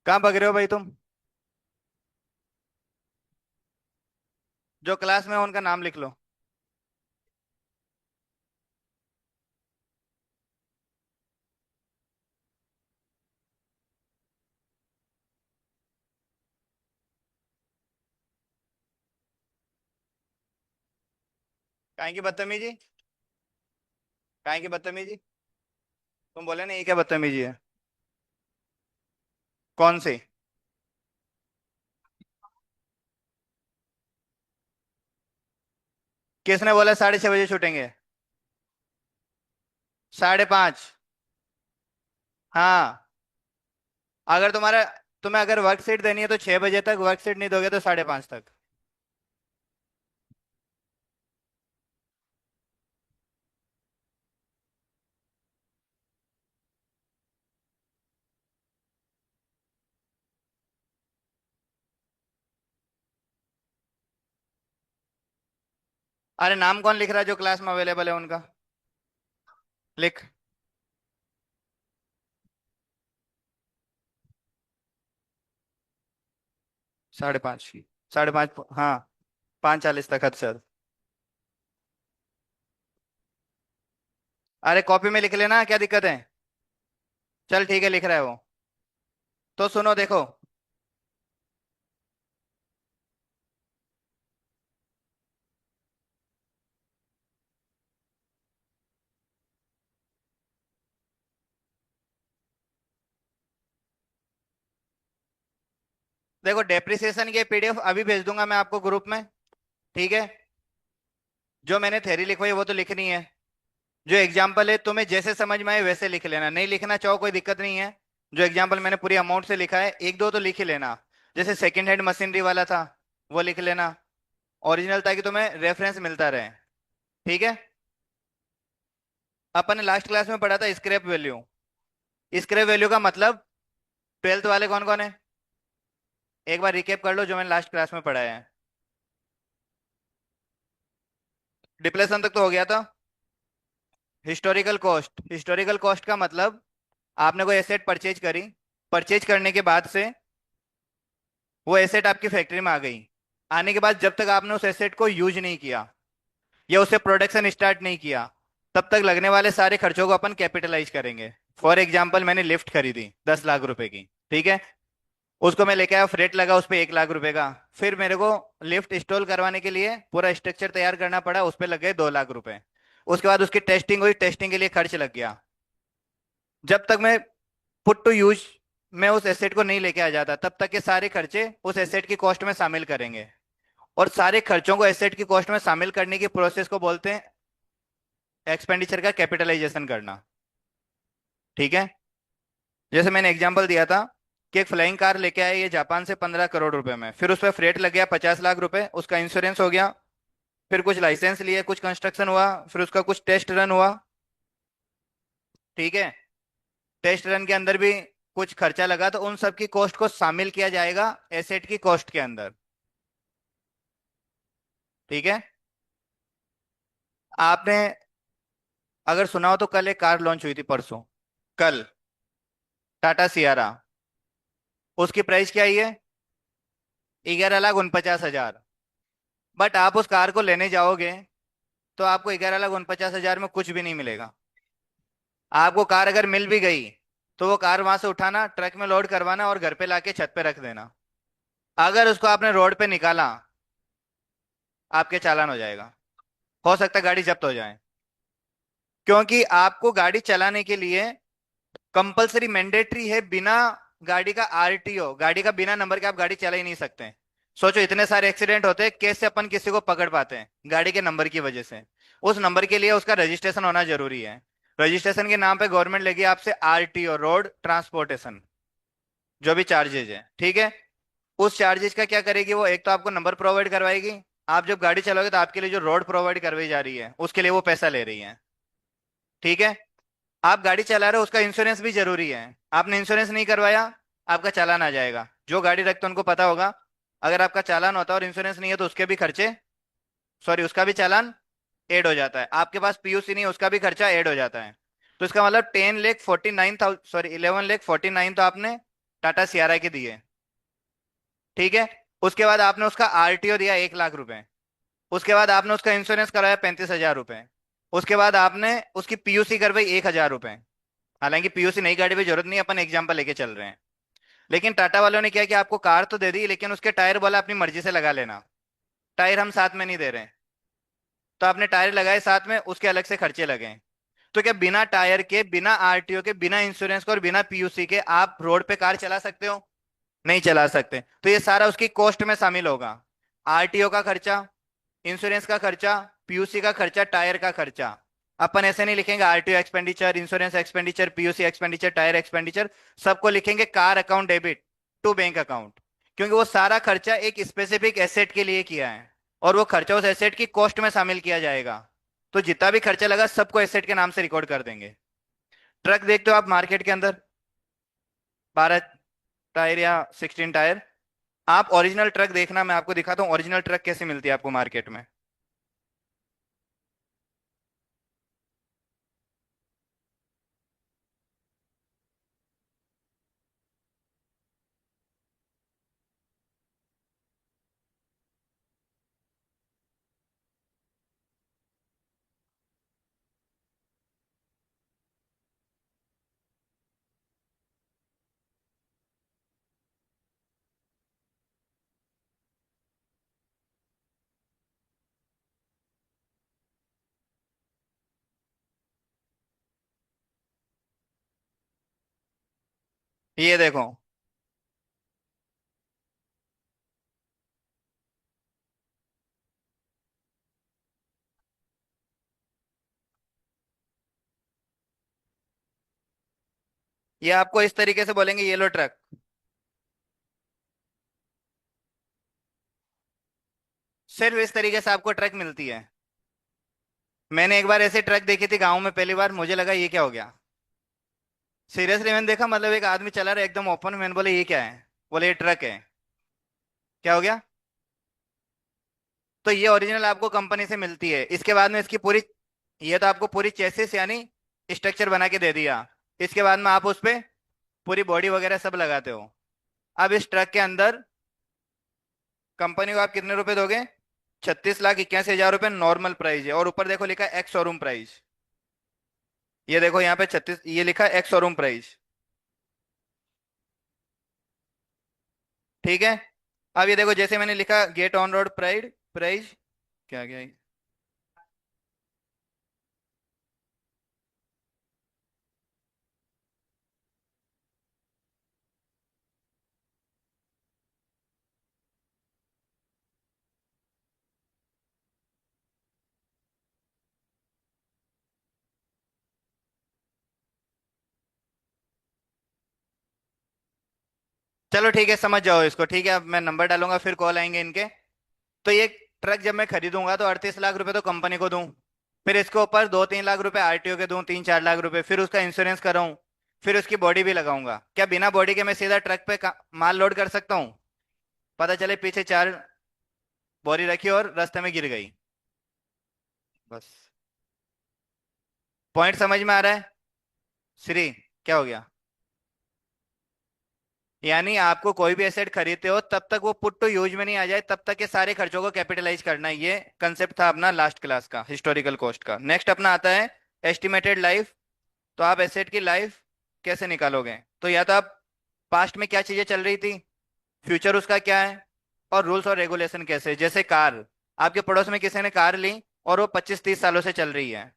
कहाँ भाग रहे हो भाई तुम? जो क्लास में हो उनका नाम लिख लो। काहे की बदतमीजी? काहे की बदतमीजी? तुम बोले ना ये क्या बदतमीजी है? कौन सी? किसने बोला 6:30 बजे छूटेंगे? 5:30। हाँ। अगर तुम्हें अगर वर्कशीट देनी है तो 6 बजे तक, वर्कशीट नहीं दोगे तो 5:30 तक। अरे नाम कौन लिख रहा है जो क्लास में अवेलेबल है उनका? लिख। 5:30। 5:30, हाँ। 5:40 तक हद से हद। अरे कॉपी में लिख लेना, क्या दिक्कत है? चल ठीक है, लिख रहा है वो। तो सुनो देखो। देखो डेप्रिसिएशन की पीडीएफ अभी भेज दूंगा मैं आपको ग्रुप में। ठीक है। जो मैंने थ्योरी लिखवाई है वो तो लिखनी है। जो एग्जाम्पल है तुम्हें जैसे समझ में आए वैसे लिख लेना, नहीं लिखना चाहो कोई दिक्कत नहीं है। जो एग्जाम्पल मैंने पूरी अमाउंट से लिखा है, एक दो तो लिख ही लेना। जैसे सेकंड हैंड मशीनरी वाला था, वो लिख लेना। ओरिजिनल, ताकि तुम्हें रेफरेंस मिलता रहे। ठीक है। अपन ने लास्ट क्लास में पढ़ा था स्क्रैप वैल्यू। स्क्रैप वैल्यू का मतलब, ट्वेल्थ वाले कौन कौन है? एक बार रिकेप कर लो जो मैंने लास्ट क्लास में पढ़ाया है। डिप्लेशन तक तो हो गया था। हिस्टोरिकल कॉस्ट का मतलब, आपने कोई एसेट परचेज करी। परचेज करने के बाद से वो एसेट आपकी फैक्ट्री में आ गई। आने के बाद जब तक आपने उस एसेट को यूज नहीं किया या उससे प्रोडक्शन स्टार्ट नहीं किया, तब तक लगने वाले सारे खर्चों को अपन कैपिटलाइज करेंगे। फॉर एग्जाम्पल मैंने लिफ्ट खरीदी 10 लाख रुपए की। ठीक है। उसको मैं लेके आया, फ्रेट लगा उस पर 1 लाख रुपए का। फिर मेरे को लिफ्ट इंस्टॉल करवाने के लिए पूरा स्ट्रक्चर तैयार करना पड़ा, उस पर लग गए 2 लाख रुपए। उसके बाद उसकी टेस्टिंग हुई, टेस्टिंग के लिए खर्च लग गया। जब तक मैं पुट टू यूज में उस एसेट को नहीं लेके आ जाता, तब तक के सारे खर्चे उस एसेट की कॉस्ट में शामिल करेंगे। और सारे खर्चों को एसेट की कॉस्ट में शामिल करने की प्रोसेस को बोलते हैं एक्सपेंडिचर का कैपिटलाइजेशन करना। ठीक है। जैसे मैंने एग्जांपल दिया था कि एक फ्लाइंग कार लेके आए ये जापान से 15 करोड़ रुपए में, फिर उस पर फ्रेट लग गया 50 लाख रुपए, उसका इंश्योरेंस हो गया। फिर कुछ लाइसेंस लिए, कुछ कंस्ट्रक्शन हुआ, फिर उसका कुछ टेस्ट रन हुआ। ठीक है। टेस्ट रन के अंदर भी कुछ खर्चा लगा, तो उन सब की कॉस्ट को शामिल किया जाएगा एसेट की कॉस्ट के अंदर। ठीक है। आपने अगर सुना हो तो कल एक कार लॉन्च हुई थी, परसों। कल। टाटा सियारा। उसकी प्राइस क्या आई है? 11,49,000। बट आप उस कार को लेने जाओगे तो आपको 11,49,000 में कुछ भी नहीं मिलेगा। आपको कार अगर मिल भी गई तो वो कार वहां से उठाना, ट्रक में लोड करवाना और घर पे लाके छत पे रख देना। अगर उसको आपने रोड पे निकाला, आपके चालान हो जाएगा। हो सकता है गाड़ी जब्त हो जाए। क्योंकि आपको गाड़ी चलाने के लिए कंपलसरी मैंडेटरी है, बिना गाड़ी का आरटीओ, गाड़ी का बिना नंबर के आप गाड़ी चला ही नहीं सकते। सोचो इतने सारे एक्सीडेंट होते हैं, कैसे अपन किसी को पकड़ पाते हैं? गाड़ी के नंबर की वजह से। उस नंबर के लिए उसका रजिस्ट्रेशन होना जरूरी है। रजिस्ट्रेशन के नाम पे गवर्नमेंट लेगी आपसे आरटीओ, रोड ट्रांसपोर्टेशन, जो भी चार्जेज है। ठीक है। उस चार्जेस का क्या करेगी वो? एक तो आपको नंबर प्रोवाइड करवाएगी। आप जब गाड़ी चलाओगे तो आपके लिए जो रोड प्रोवाइड करवाई जा रही है उसके लिए वो पैसा ले रही है। ठीक है। आप गाड़ी चला रहे हो, उसका इंश्योरेंस भी जरूरी है। आपने इंश्योरेंस नहीं करवाया, आपका चालान आ जाएगा। जो गाड़ी रखते हैं उनको पता होगा, अगर आपका चालान होता है और इंश्योरेंस नहीं है तो उसके भी खर्चे, सॉरी उसका भी चालान ऐड हो जाता है। आपके पास पीयूसी नहीं है, उसका भी खर्चा ऐड हो जाता है। तो इसका मतलब 10,49,000, सॉरी 11,49,000 तो आपने टाटा सियारा के दिए। ठीक है। उसके बाद आपने उसका आरटीओ दिया 1 लाख रुपए। उसके बाद आपने उसका इंश्योरेंस कराया 35 हजार रुपए। उसके बाद आपने उसकी पीयूसी करवाई 1 हजार रुपए। हालांकि पीयूसी नई गाड़ी पे जरूरत नहीं है, अपन एग्जाम्पल लेके चल रहे हैं। लेकिन टाटा वालों ने क्या कि आपको कार तो दे दी, लेकिन उसके टायर बोला अपनी मर्जी से लगा लेना। टायर हम साथ में नहीं दे रहे हैं। तो आपने टायर लगाए साथ में, उसके अलग से खर्चे लगे। तो क्या बिना टायर के, बिना आरटीओ के, बिना इंश्योरेंस के और बिना पीयूसी के आप रोड पे कार चला सकते हो? नहीं चला सकते। तो ये सारा उसकी कॉस्ट में शामिल होगा। आरटीओ का खर्चा, इंश्योरेंस का खर्चा, पीयूसी का खर्चा, टायर का खर्चा। अपन ऐसे नहीं लिखेंगे RTO expenditure, insurance expenditure, PUC expenditure, tyre expenditure. सबको लिखेंगे car account debit to bank account. क्योंकि वो सारा खर्चा एक स्पेसिफिक एसेट के लिए किया है, और वो खर्चा उस एसेट की कॉस्ट में शामिल किया जाएगा। तो जितना भी खर्चा लगा सबको एसेट के नाम से रिकॉर्ड कर देंगे। ट्रक देखते हो आप मार्केट के अंदर, 12 टायर या 16 टायर। आप ओरिजिनल ट्रक देखना, मैं आपको दिखाता हूँ ओरिजिनल ट्रक कैसे मिलती है आपको मार्केट में। ये देखो, ये आपको इस तरीके से बोलेंगे ये लो ट्रक। सिर्फ इस तरीके से आपको ट्रक मिलती है। मैंने एक बार ऐसे ट्रक देखी थी गांव में पहली बार, मुझे लगा ये क्या हो गया। सीरियसली मैंने देखा, मतलब एक आदमी चला रहा है एकदम ओपन, मैंने बोले ये क्या है, बोले ये ट्रक है। क्या हो गया? तो ये ओरिजिनल आपको कंपनी से मिलती है। इसके बाद में इसकी पूरी, ये तो आपको पूरी चेसिस यानी स्ट्रक्चर बना के दे दिया। इसके बाद में आप उस पे पूरी बॉडी वगैरह सब लगाते हो। अब इस ट्रक के अंदर कंपनी को आप कितने रुपए दोगे? 36,81,000 रुपए नॉर्मल प्राइस है, और ऊपर देखो लिखा है एक्स शोरूम प्राइस। ये देखो यहाँ पे 36, ये लिखा है एक्स शोरूम प्राइस। ठीक है। अब ये देखो जैसे मैंने लिखा get on road pride price, क्या क्या है? चलो ठीक है, समझ जाओ इसको। ठीक है, अब मैं नंबर डालूंगा, फिर कॉल आएंगे इनके। तो ये ट्रक जब मैं खरीदूंगा तो 38 लाख रुपए तो कंपनी को दूं। फिर इसके ऊपर 2-3 लाख रुपए आरटीओ के दूं, 3-4 लाख रुपए, फिर उसका इंश्योरेंस कराऊं। फिर उसकी बॉडी भी लगाऊंगा। क्या बिना बॉडी के मैं सीधा ट्रक पे माल लोड कर सकता हूँ? पता चले पीछे 4 बोरी रखी और रास्ते में गिर गई। बस। पॉइंट समझ में आ रहा है? श्री, क्या हो गया? यानी आपको कोई भी एसेट खरीदते हो तब तक वो पुट टू यूज में नहीं आ जाए, तब तक के सारे खर्चों को कैपिटलाइज करना है। ये कंसेप्ट था अपना लास्ट क्लास का हिस्टोरिकल कॉस्ट का। नेक्स्ट अपना आता है एस्टिमेटेड लाइफ। तो आप एसेट की लाइफ कैसे निकालोगे? तो या तो आप पास्ट में क्या चीजें चल रही थी, फ्यूचर उसका क्या है, और रूल्स और रेगुलेशन कैसे। जैसे कार, आपके पड़ोस में किसी ने कार ली और वो 25-30 सालों से चल रही है।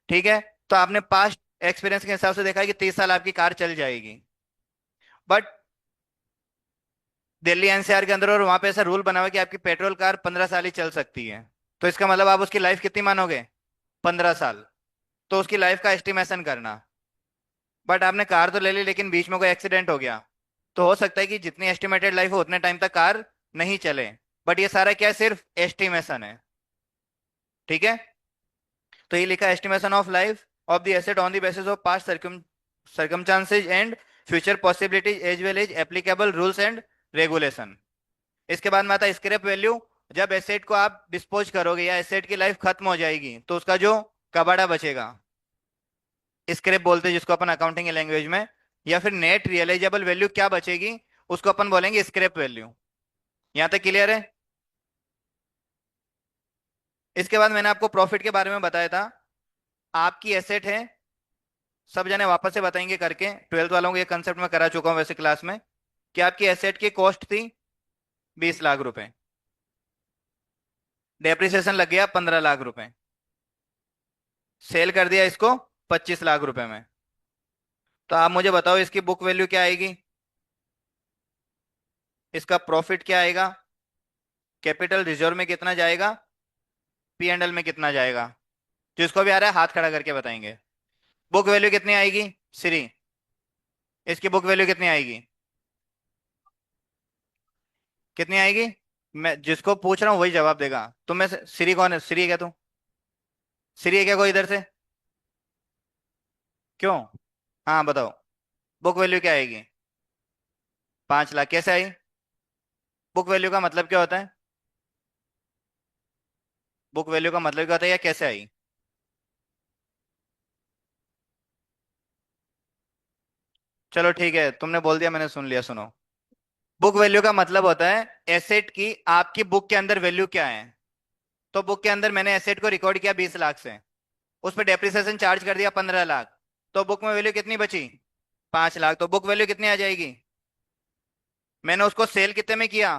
ठीक है। तो आपने पास्ट एक्सपीरियंस के हिसाब से देखा है कि 30 साल आपकी कार चल जाएगी। बट दिल्ली एनसीआर के अंदर और वहां पे ऐसा रूल बना हुआ है कि आपकी पेट्रोल कार 15 साल ही चल सकती है। तो इसका मतलब आप उसकी लाइफ कितनी मानोगे? 15 साल। तो उसकी लाइफ का एस्टिमेशन करना। बट आपने कार तो ले ली, लेकिन बीच में कोई एक्सीडेंट हो गया, तो हो सकता है कि जितनी एस्टिमेटेड लाइफ हो उतने टाइम तक कार नहीं चले। बट ये सारा क्या है, सिर्फ एस्टिमेशन है। ठीक है। तो ये लिखा estimation of life of the asset on the basis of past circumstances and future possibilities as well as applicable rules and regulation. इसके बाद में आता है स्क्रैप वैल्यू। जब एसेट को आप डिस्पोज करोगे या एसेट की लाइफ खत्म हो जाएगी, तो उसका जो कबाड़ा बचेगा, स्क्रैप बोलते हैं जिसको अपन अकाउंटिंग लैंग्वेज में, या फिर नेट रियलाइजेबल वैल्यू क्या बचेगी, उसको अपन बोलेंगे स्क्रैप वैल्यू। यहां तक क्लियर है? इसके बाद मैंने आपको प्रॉफिट के बारे में बताया था। आपकी एसेट है, सब जने वापस से बताएंगे करके, ट्वेल्थ वालों को ये कंसेप्ट मैं करा चुका हूं वैसे क्लास में, कि आपकी एसेट की कॉस्ट थी 20 लाख रुपए, डेप्रिसिएशन लग गया 15 लाख रुपए, सेल कर दिया इसको 25 लाख रुपए में। तो आप मुझे बताओ इसकी बुक वैल्यू क्या आएगी, इसका प्रॉफिट क्या आएगा, कैपिटल रिजर्व में कितना जाएगा, पी एंड एल में कितना जाएगा। जिसको भी आ रहा है हाथ खड़ा करके बताएंगे। बुक वैल्यू कितनी आएगी श्री, इसकी बुक वैल्यू कितनी आएगी, कितनी आएगी? मैं जिसको पूछ रहा हूँ वही जवाब देगा। तुम में से श्री कौन है, श्री है क्या तू, श्री है क्या कोई इधर से? क्यों? हाँ बताओ, बुक वैल्यू क्या आएगी? 5 लाख। कैसे आई? बुक वैल्यू का मतलब क्या होता है? बुक वैल्यू का मतलब क्या होता है या कैसे आई? चलो ठीक है, तुमने बोल दिया, मैंने सुन लिया, सुनो। बुक वैल्यू का मतलब होता है एसेट की आपकी बुक के अंदर वैल्यू क्या है। तो बुक के अंदर मैंने एसेट को रिकॉर्ड किया 20 लाख से, उस पर डेप्रिसिएशन चार्ज कर दिया 15 लाख, तो बुक में वैल्यू कितनी बची? 5 लाख। तो बुक वैल्यू कितनी आ जाएगी? मैंने उसको सेल कितने में किया?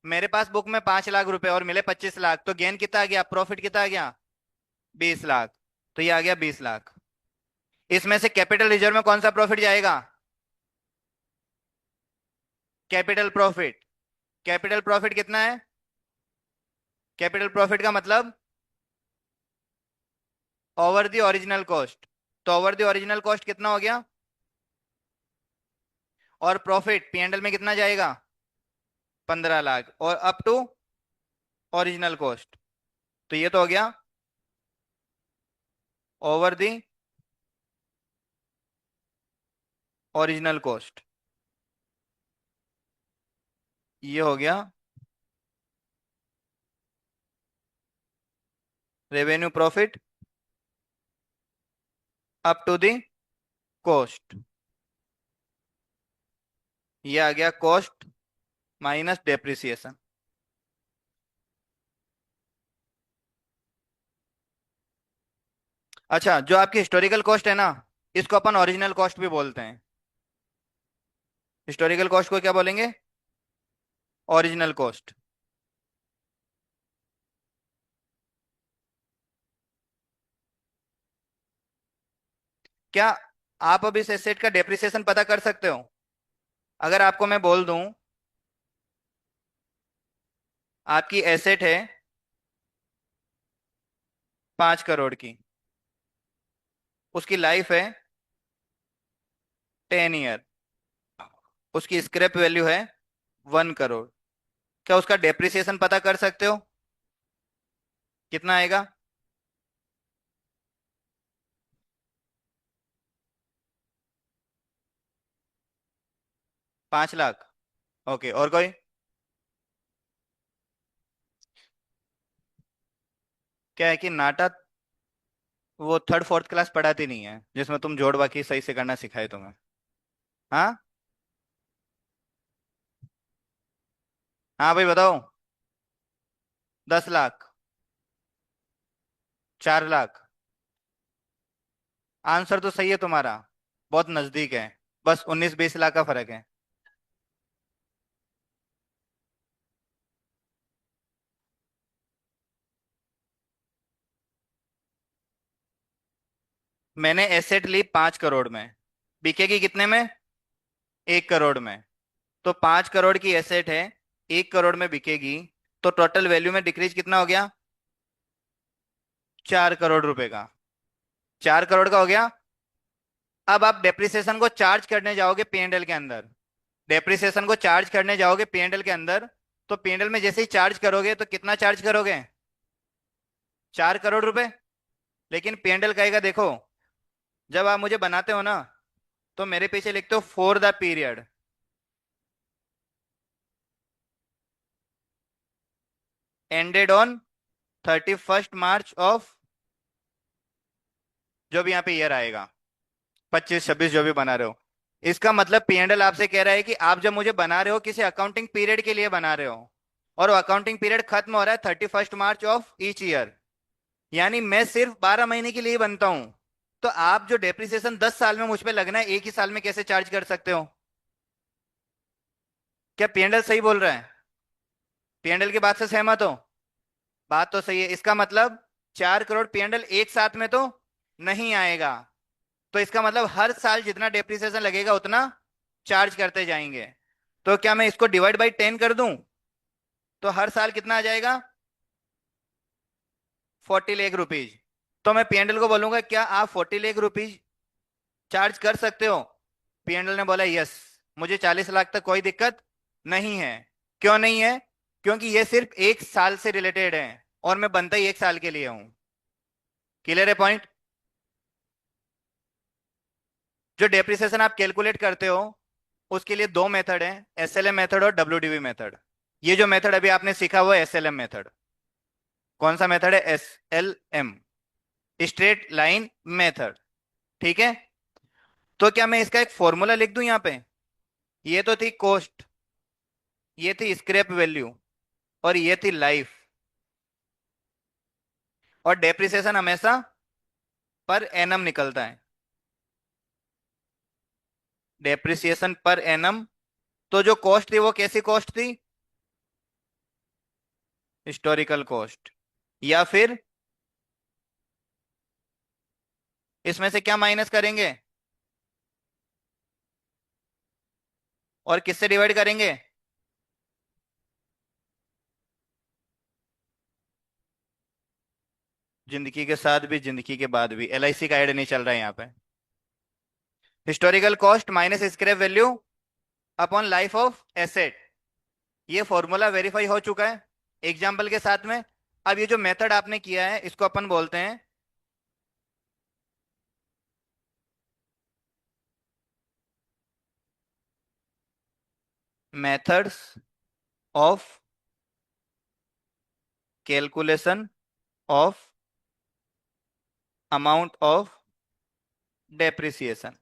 मेरे पास बुक में 5 लाख रुपए और मिले 25 लाख, तो गेन कितना आ गया, प्रॉफिट कितना आ गया? 20 लाख। तो ये आ गया 20 लाख। इसमें से कैपिटल रिजर्व में कौन सा प्रॉफिट जाएगा? Capital profit. कैपिटल प्रॉफिट कितना है? कैपिटल प्रॉफिट का मतलब ओवर द ओरिजिनल कॉस्ट। तो ओवर द ओरिजिनल कॉस्ट कितना हो गया? और प्रॉफिट पीएनएल में कितना जाएगा? 15 लाख, और अप टू ओरिजिनल कॉस्ट। तो ये तो हो गया ओवर द ओरिजिनल कॉस्ट, ये हो गया revenue profit up to the cost. ये आ गया कॉस्ट माइनस डेप्रिसिएशन। अच्छा, जो आपकी हिस्टोरिकल कॉस्ट है ना, इसको अपन ओरिजिनल कॉस्ट भी बोलते हैं। हिस्टोरिकल कॉस्ट को क्या बोलेंगे? Original cost. क्या आप अब इस एसेट का डेप्रिसिएशन पता कर सकते हो? अगर आपको मैं बोल दूं आपकी एसेट है 5 करोड़ की, उसकी लाइफ है 10 ईयर, उसकी स्क्रैप वैल्यू है 1 करोड़, क्या उसका डेप्रिसिएशन पता कर सकते हो? कितना आएगा? 5 लाख। ओके, और कोई? क्या है कि नाटक वो थर्ड फोर्थ क्लास पढ़ाती नहीं है जिसमें तुम जोड़ बाकी सही से करना सिखाए तुम्हें। हाँ, हाँ भाई बताओ। 10 लाख, 4 लाख। आंसर तो सही है तुम्हारा, बहुत नजदीक है, बस 19-20 लाख का फर्क है। मैंने एसेट ली 5 करोड़ में, बिकेगी कितने में? 1 करोड़ में। तो 5 करोड़ की एसेट है, 1 करोड़ में बिकेगी, तो टोटल वैल्यू में डिक्रीज कितना हो गया? 4 करोड़ रुपए का। 4 करोड़ का हो गया। अब आप डेप्रिसिएशन को चार्ज करने जाओगे पीएनएल के अंदर, डेप्रिसिएशन को चार्ज करने जाओगे पीएनएल के अंदर, तो पीएनएल में जैसे ही चार्ज करोगे तो कितना चार्ज करोगे? 4 करोड़ रुपए। लेकिन पीएनएल कहेगा देखो, जब आप मुझे बनाते हो ना, तो मेरे पीछे लिखते हो for the period ended on 31 March of, जो भी यहाँ पे ईयर आएगा, 25-26 जो भी बना रहे हो, इसका मतलब पीएनएल आपसे कह रहा है कि आप जब मुझे बना रहे हो किसी अकाउंटिंग पीरियड के लिए बना रहे हो, और वो अकाउंटिंग पीरियड खत्म हो रहा है 31 मार्च ऑफ ईच ईयर, यानी मैं सिर्फ 12 महीने के लिए बनता हूं, तो आप जो डेप्रिसिएशन 10 साल में मुझ पे लगना है एक ही साल में कैसे चार्ज कर सकते हो? क्या पीएनएल सही बोल रहा है? पीएनएल की बात से सहमत हो? बात तो सही है। इसका मतलब 4 करोड़ पीएनएल एक साथ में तो नहीं आएगा, तो इसका मतलब हर साल जितना डेप्रिसिएशन लगेगा उतना चार्ज करते जाएंगे। तो क्या मैं इसको डिवाइड बाई 10 कर दूं, तो हर साल कितना आ जाएगा? 40 लाख रुपीज। तो मैं पीएनएल को बोलूंगा क्या आप 40 लाख रुपीज चार्ज कर सकते हो? पीएनएल ने बोला यस, मुझे 40 लाख तक कोई दिक्कत नहीं है। क्यों नहीं है? क्योंकि ये सिर्फ एक साल से रिलेटेड है, और मैं बनता ही एक साल के लिए हूं। क्लियर है पॉइंट? जो डेप्रिसिएशन आप कैलकुलेट करते हो उसके लिए दो मेथड हैं, एसएलएम मेथड और डब्ल्यूडीवी मेथड। ये जो मेथड अभी आपने सीखा हुआ है एसएलएम मेथड। कौन सा मेथड है? SLM, straight line method. ठीक है। तो क्या मैं इसका एक फॉर्मूला लिख दूं यहां पे? ये तो थी कॉस्ट, ये थी स्क्रैप वैल्यू, और ये थी लाइफ। और डेप्रिसिएशन हमेशा पर एनम निकलता है। Depreciation per annum. तो जो कॉस्ट थी वो कैसी कॉस्ट थी? Historical cost. या फिर इसमें से क्या माइनस करेंगे और किससे डिवाइड करेंगे? जिंदगी के साथ भी जिंदगी के बाद भी, एलआईसी का ऐड नहीं चल रहा है यहाँ पे। Historical cost minus scrap value upon life of asset. ये फॉर्मूला वेरीफाई हो चुका है एग्जाम्पल के साथ में। अब ये जो मेथड आपने किया है इसको अपन बोलते हैं methods of calculation of amount of depreciation.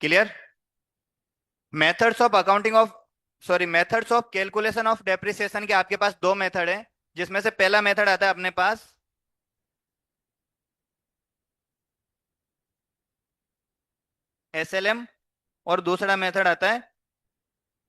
Clear? Methods of accounting of, sorry, methods of calculation of depreciation के आपके पास दो मेथड है, जिसमें से पहला मेथड आता है अपने पास एसएलएम, और दूसरा मेथड आता है